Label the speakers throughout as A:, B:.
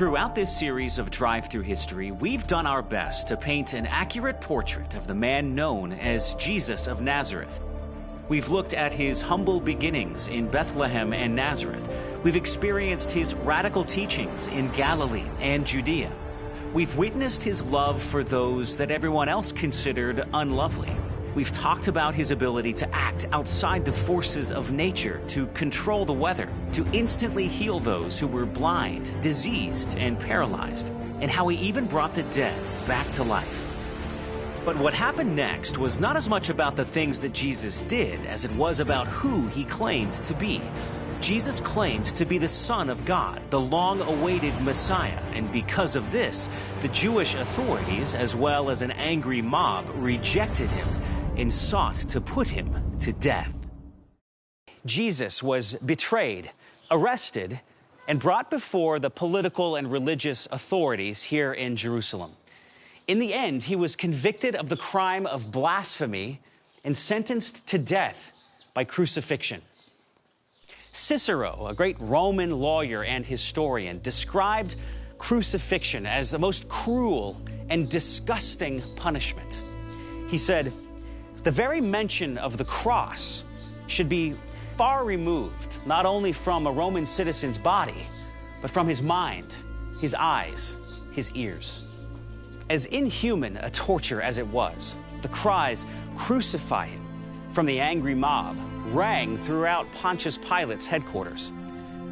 A: Throughout this series of Drive-Thru History, we've done our best to paint an accurate portrait of the man known as Jesus of Nazareth. We've looked at his humble beginnings in Bethlehem and Nazareth. We've experienced his radical teachings in Galilee and Judea. We've witnessed his love for those that everyone else considered unlovely. We've talked about his ability to act outside the forces of nature, to control the weather, to instantly heal those who were blind, diseased, and paralyzed, and how he even brought the dead back to life. But what happened next was not as much about the things that Jesus did as it was about who he claimed to be. Jesus claimed to be the Son of God, the long-awaited Messiah, and because of this, the Jewish authorities, as well as an angry mob, rejected him and sought to put him to death. Jesus was betrayed, arrested, and brought before the political and religious authorities here in Jerusalem. In the end, he was convicted of the crime of blasphemy and sentenced to death by crucifixion. Cicero, a great Roman lawyer and historian, described crucifixion as the most cruel and disgusting punishment. He said, "The very mention of the cross should be far removed, not only from a Roman citizen's body, but from his mind, his eyes, his ears." As inhuman a torture as it was, the cries, "Crucify him," from the angry mob rang throughout Pontius Pilate's headquarters.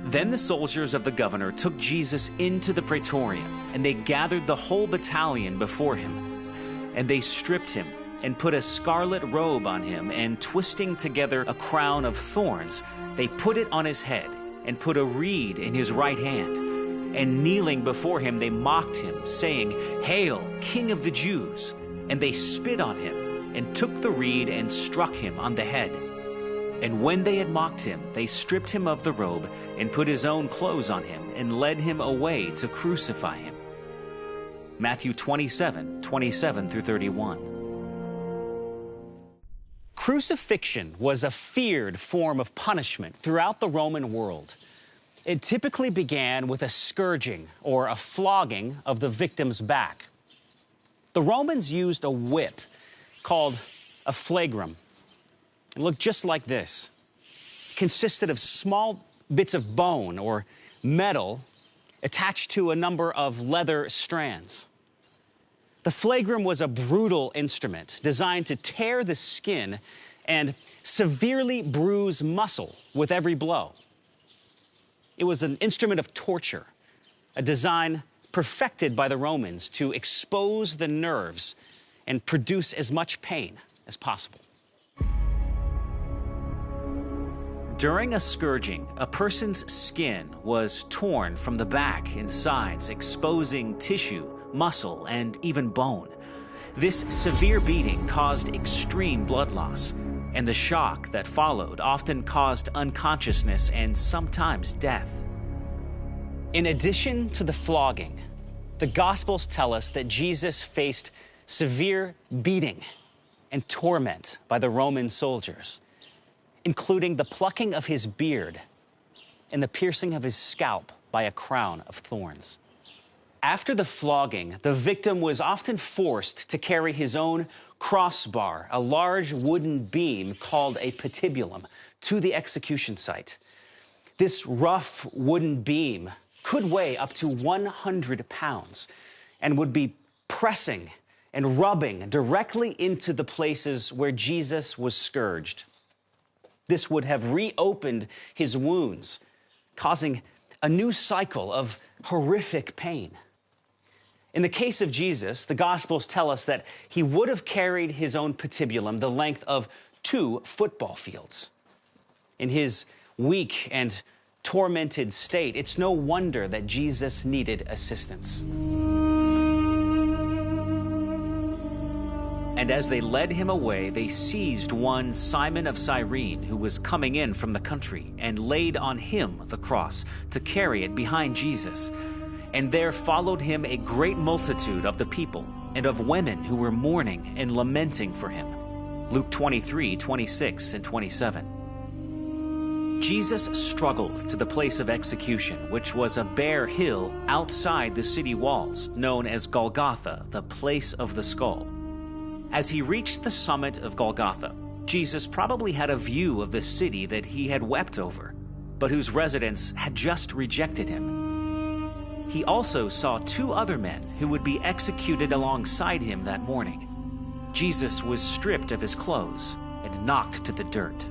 A: Then the soldiers of the governor took Jesus into the praetorium, and they gathered the whole battalion before him. And they stripped him and put a scarlet robe on him, and twisting together a crown of thorns, they put it on his head and put a reed in his right hand. And kneeling before him, they mocked him, saying, "Hail, King of the Jews!" And they spit on him and took the reed and struck him on the head. And when they had mocked him, they stripped him of the robe and put his own clothes on him and led him away to crucify him. Matthew 27:27 through 31. Crucifixion was a feared form of punishment throughout the Roman world. It typically began with a scourging or a flogging of the victim's back. The Romans used a whip called a flagrum. It looked just like this. It consisted of small bits of bone or metal attached to a number of leather strands. The flagrum was a brutal instrument designed to tear the skin and severely bruise muscle with every blow. It was an instrument of torture, a design perfected by the Romans to expose the nerves and produce as much pain as possible. During a scourging, a person's skin was torn from the back and sides, exposing tissue, muscle, and even bone. This severe beating caused extreme blood loss, and the shock that followed often caused unconsciousness and sometimes death. In addition to the flogging, the Gospels tell us that Jesus faced severe beating and torment by the Roman soldiers, including the plucking of his beard and the piercing of his scalp by a crown of thorns. After the flogging, the victim was often forced to carry his own crossbar, a large wooden beam called a patibulum, to the execution site. This rough wooden beam could weigh up to 100 pounds and would be pressing and rubbing directly into the places where Jesus was scourged. This would have reopened his wounds, causing a new cycle of horrific pain. In the case of Jesus, the Gospels tell us that he would have carried his own patibulum the length of 2 football fields. In his weak and tormented state, it's no wonder that Jesus needed assistance. And as they led him away, they seized one Simon of Cyrene, who was coming in from the country, and laid on him the cross to carry it behind Jesus. And there followed him a great multitude of the people and of women who were mourning and lamenting for him. Luke 23:26 and 27. Jesus struggled to the place of execution, which was a bare hill outside the city walls, known as Golgotha, the place of the skull. As he reached the summit of Golgotha, Jesus probably had a view of the city that he had wept over, but whose residents had just rejected him. He also saw two other men who would be executed alongside him that morning. Jesus was stripped of his clothes and knocked to the dirt.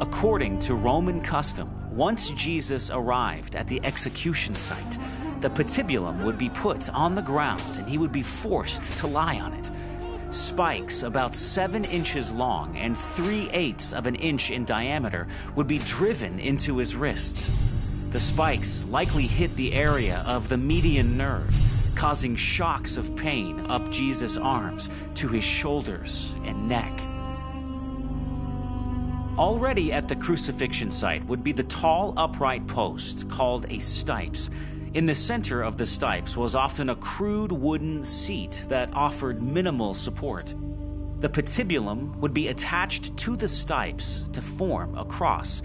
A: According to Roman custom, once Jesus arrived at the execution site, the patibulum would be put on the ground and he would be forced to lie on it. Spikes about 7 inches long and 3/8 of an inch in diameter would be driven into his wrists. The spikes likely hit the area of the median nerve, causing shocks of pain up Jesus' arms to his shoulders and neck. Already at the crucifixion site would be the tall upright post called a stipes. In the center of the stipes was often a crude wooden seat that offered minimal support. The patibulum would be attached to the stipes to form a cross,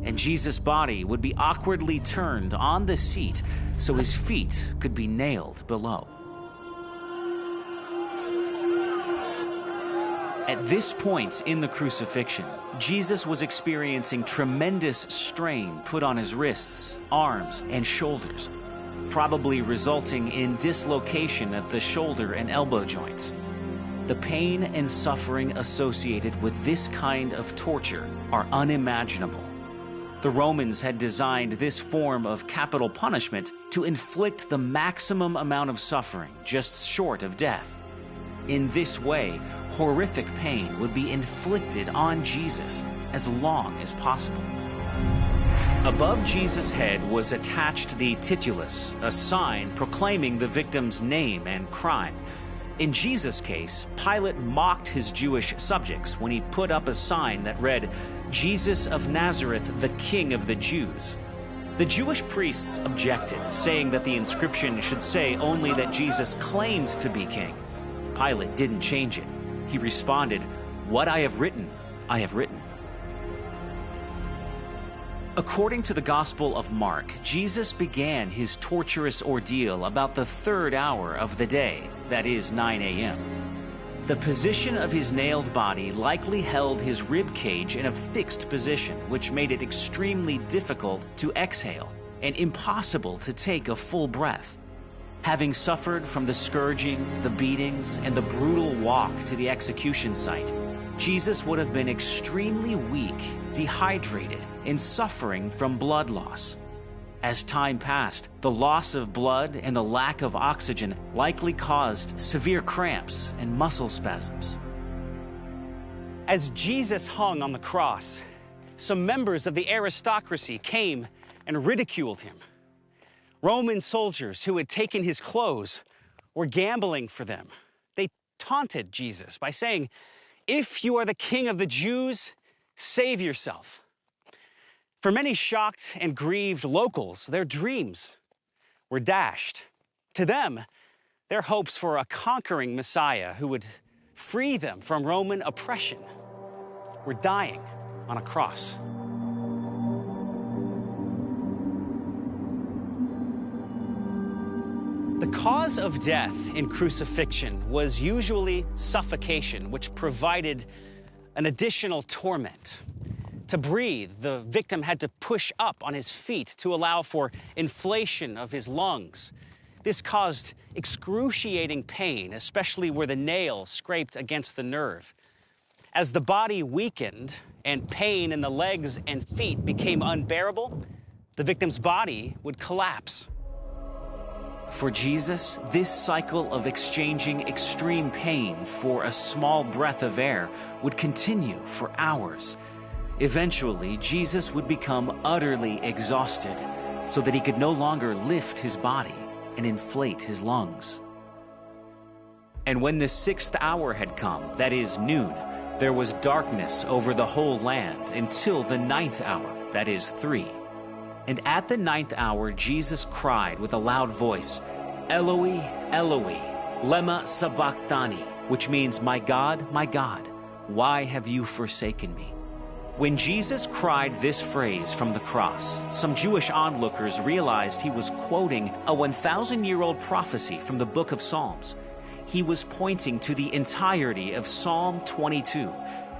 A: and Jesus' body would be awkwardly turned on the seat so his feet could be nailed below. At this point in the crucifixion, Jesus was experiencing tremendous strain put on his wrists, arms, and shoulders, probably resulting in dislocation at the shoulder and elbow joints. The pain and suffering associated with this kind of torture are unimaginable. The Romans had designed this form of capital punishment to inflict the maximum amount of suffering just short of death. In this way, horrific pain would be inflicted on Jesus as long as possible. Above Jesus' head was attached the titulus, a sign proclaiming the victim's name and crime. In Jesus' case, Pilate mocked his Jewish subjects when he put up a sign that read, "Jesus of Nazareth, the King of the Jews." The Jewish priests objected, saying that the inscription should say only that Jesus claims to be king. Pilate didn't change it. He responded, "What I have written, I have written." According to the Gospel of Mark, Jesus began his torturous ordeal about the 3rd hour of the day, that is 9 a.m. The position of his nailed body likely held his rib cage in a fixed position, which made it extremely difficult to exhale and impossible to take a full breath. Having suffered from the scourging, the beatings, and the brutal walk to the execution site, Jesus would have been extremely weak, dehydrated, and suffering from blood loss. As time passed, the loss of blood and the lack of oxygen likely caused severe cramps and muscle spasms. As Jesus hung on the cross, some members of the aristocracy came and ridiculed him. Roman soldiers who had taken his clothes were gambling for them. They taunted Jesus by saying, "If you are the king of the Jews, save yourself." For many shocked and grieved locals, their dreams were dashed. To them, their hopes for a conquering Messiah who would free them from Roman oppression were dying on a cross. The cause of death in crucifixion was usually suffocation, which provided an additional torment. To breathe, the victim had to push up on his feet to allow for inflation of his lungs. This caused excruciating pain, especially where the nail scraped against the nerve. As the body weakened and pain in the legs and feet became unbearable, the victim's body would collapse. For Jesus, this cycle of exchanging extreme pain for a small breath of air would continue for hours. Eventually, Jesus would become utterly exhausted so that he could no longer lift his body and inflate his lungs. And when the 6th hour had come, that is noon, there was darkness over the whole land until the 9th hour, that is 3. And at the 9th hour, Jesus cried with a loud voice, "Eloi, Eloi, lema sabachthani," which means, my God, why have you forsaken me?" When Jesus cried this phrase from the cross, some Jewish onlookers realized he was quoting a 1,000-year-old prophecy from the book of Psalms. He was pointing to the entirety of Psalm 22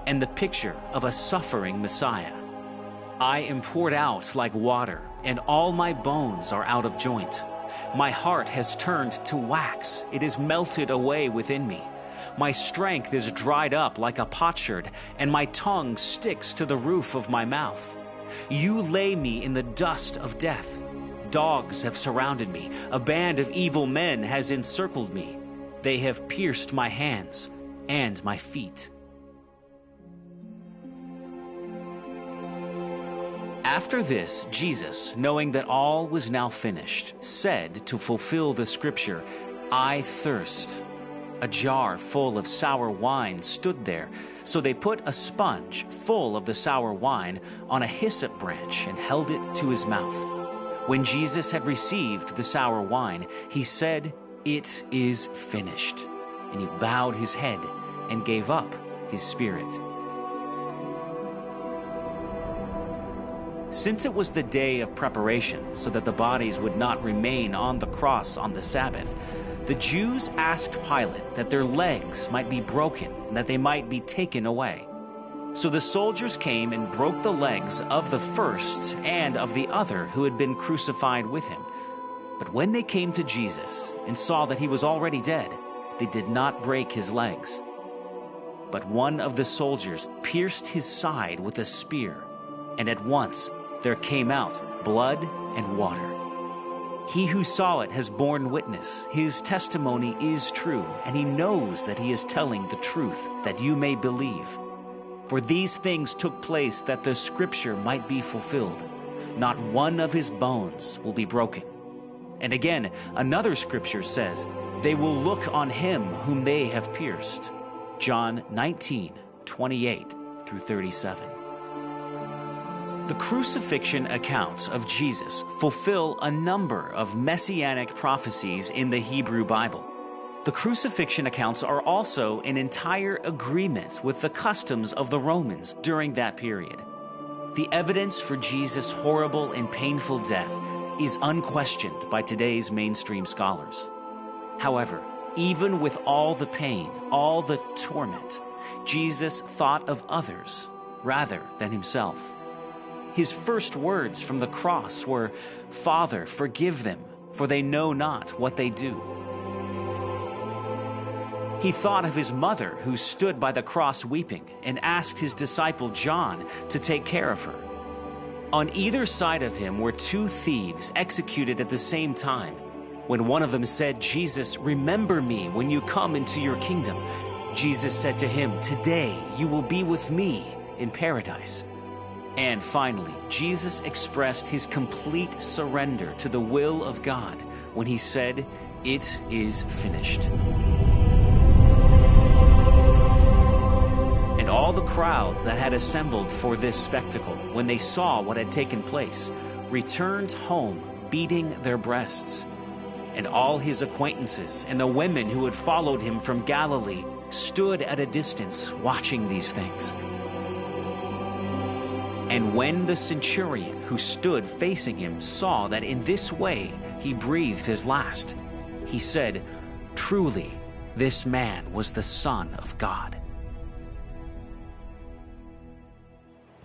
A: and the picture of a suffering Messiah. I am poured out like water, and all my bones are out of joint. My heart has turned to wax. It is melted away within me. My strength is dried up like a potsherd, and my tongue sticks to the roof of my mouth. You lay me in the dust of death. Dogs have surrounded me. A band of evil men has encircled me. They have pierced my hands and my feet. After this, Jesus, knowing that all was now finished, said to fulfill the scripture, I thirst. A jar full of sour wine stood there, so they put a sponge full of the sour wine on a hyssop branch and held it to his mouth. When Jesus had received the sour wine, he said, It is finished. And he bowed his head and gave up his spirit. Since it was the day of preparation, so that the bodies would not remain on the cross on the Sabbath, the Jews asked Pilate that their legs might be broken and that they might be taken away. So the soldiers came and broke the legs of the first and of the other who had been crucified with him. But when they came to Jesus and saw that he was already dead, they did not break his legs. But one of the soldiers pierced his side with a spear, and at once there came out blood and water. He who saw it has borne witness. His testimony is true, and he knows that he is telling the truth, that you may believe. For these things took place that the scripture might be fulfilled. Not one of his bones will be broken. And again, another scripture says, they will look on him whom they have pierced. John 19:28-37. The crucifixion accounts of Jesus fulfill a number of messianic prophecies in the Hebrew Bible. The crucifixion accounts are also in entire agreement with the customs of the Romans during that period. The evidence for Jesus' horrible and painful death is unquestioned by today's mainstream scholars. However, even with all the pain, all the torment, Jesus thought of others rather than himself. His first words from the cross were, Father, forgive them, for they know not what they do. He thought of his mother, who stood by the cross weeping, and asked his disciple John to take care of her. On either side of him were two thieves executed at the same time. When one of them said, Jesus, remember me when you come into your kingdom, Jesus said to him, today you will be with me in paradise. And finally, Jesus expressed his complete surrender to the will of God when he said, it is finished. And all the crowds that had assembled for this spectacle, when they saw what had taken place, returned home beating their breasts. And all his acquaintances and the women who had followed him from Galilee stood at a distance watching these things. And when the centurion who stood facing him saw that in this way he breathed his last, he said, truly, this man was the Son of God.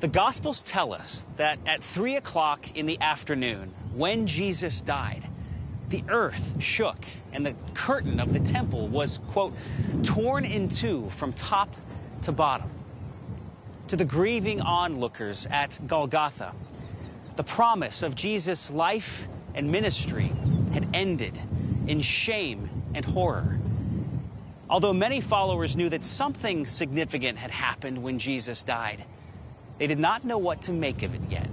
A: The Gospels tell us that at 3 o'clock in the afternoon, when Jesus died, the earth shook and the curtain of the temple was, quote, torn in two from top to bottom. To the grieving onlookers at Golgotha, the promise of Jesus' life and ministry had ended in shame and horror. Although many followers knew that something significant had happened when Jesus died, they did not know what to make of it yet.